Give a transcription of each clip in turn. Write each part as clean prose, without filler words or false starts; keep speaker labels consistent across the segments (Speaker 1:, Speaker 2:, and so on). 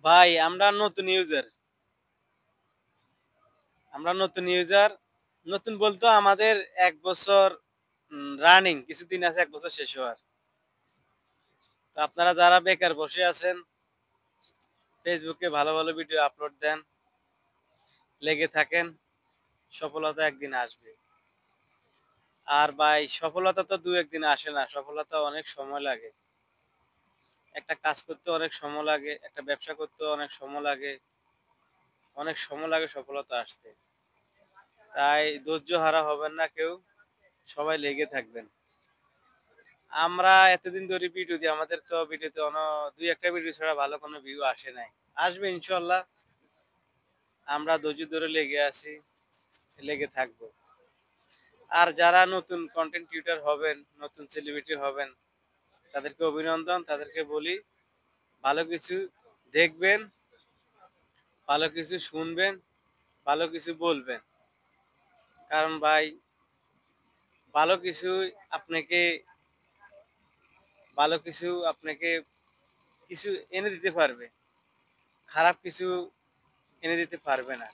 Speaker 1: ভাই আমরা নতুন ইউজার নতুন বলতো আমাদের 1 বছর রানিং, কিছুদিন আছে 1 বছর শেষ হওয়ার। তো আপনারা যারা বেকার বসে আছেন, ফেসবুকে ভালো ভালো ভিডিও আপলোড দেন, লেগে থাকেন, সফলতা একদিন আসবে। আর ভাই সফলতা তো 2-1 দিন আসে না, সফলতা অনেক সময় লাগে। একটা কাজ করতে অনেক সময় লাগে, একটা ব্যবসা করতে অনেক সময় লাগে, অনেক সময় লাগে সফলতা আসতে। তাই ধৈর্য হারা হবেন না কেউ, সবাই লেগে থাকবেন। আমরা এতদিন ধরে ভিডিও দিই, আমাদের তো ভিডিওতে 2-1টা ভিডিও ছাড়া ভালো কোনো ভিউ আসে নাই। আসবে ইনশাল্লাহ। আমরা ধৈর্য ধরে লেগে আছি, লেগে থাকবো। আর যারা নতুন কন্টেন্ট ক্রিয়েটর হবেন, নতুন সেলিব্রিটি হবেন, তাদেরকে অভিনন্দন। তাদেরকে বলি, ভালো কিছু দেখবেন, ভালো কিছু শুনবেন, ভালো কিছু বলবেন। কারণ ভাই, ভালো কিছু আপনাকে ভালো কিছু আপনাকে কিছু এনে দিতে পারবে, খারাপ কিছু এনে দিতে পারবে না।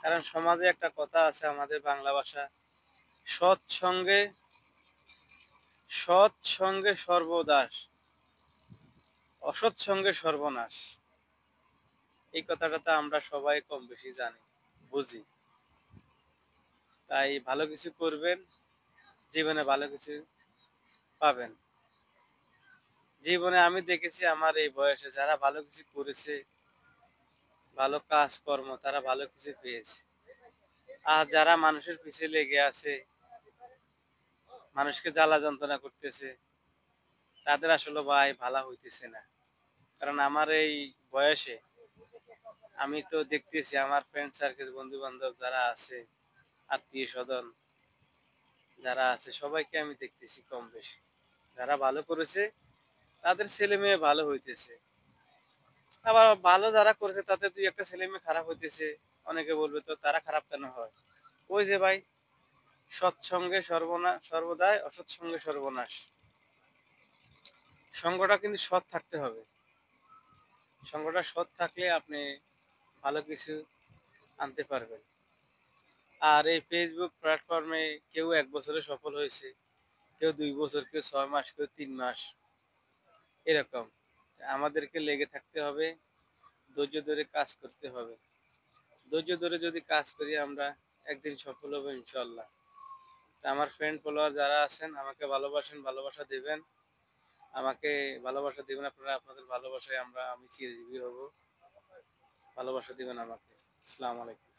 Speaker 1: কারণ সমাজে একটা কথা আছে, আমাদের বাংলা ভাষা, সৎ সঙ্গে সৎ সঙ্গে সর্বদাস, অসৎ সঙ্গে সর্বনাশ। এই কথাটা তো আমরা সবাই কম বেশি জানি, বুঝি। তাই ভালো কিছু করবেন, জীবনে ভালো কিছু পাবেন। জীবনে আমি দেখেছি আমার এই বয়সে যারা ভালো কিছু করেছে, ভালো কাজকর্ম, তারা ভালো কিছু পেয়েছে। আর যারা মানুষের পিছে লেগে আছে, মানুষকে জ্বালা যন্ত্রণা করতেছে, তাদের আসলে ভাই ভালো হইতেছে না। কারণ আমার এই বয়সে আমি তো দেখতেছি আমার ফ্রেন্ড সার্কেল, বন্ধু বান্ধব যারা আছে, আত্মীয় স্বজন যারা আছে, সবাইকে আমি দেখতেছি কম বেশি যারা ভালো করেছে তাদের ছেলে মেয়ে ভালো হইতেছে। আবার ভালো যারা করেছে তাদের 2-1টা ছেলে মেয়ে খারাপ হইতেছে। অনেকে বলবে তো তারা খারাপ কেন হয়? ওই যে ভাই, সৎসঙ্গে সর্বনাশ সর্বদাই, অসৎ সঙ্গে সর্বনাশ। সঙ্গটা কিন্তু সৎ থাকতে হবে। সঙ্গটা সৎ থাকলে আপনি ভালো কিছু আনতে পারবেন। আর এই ফেসবুক প্ল্যাটফর্মে কেউ 1 বছরে সফল হয়েছে, কেউ 2 বছর, কেউ 6 মাস, কেউ 3 মাস, এরকম। আমাদেরকে লেগে থাকতে হবে, ধৈর্য ধরে কাজ করতে হবে। ধৈর্য ধরে যদি কাজ করি আমরা, একদিন সফল হবো ইনশাল্লাহ। আমার ফ্রেন্ড ফলোয়ার যারা আছেন, আমাকে ভালোবাসেন, ভালোবাসা দিবেন। আমাকে ভালোবাসা দিবেন আপনারা, আপনাদের ভালোবাসায় আমি চিরজীবী হব। ভালোবাসা দিবেন আমাকে। আসসালামু আলাইকুম।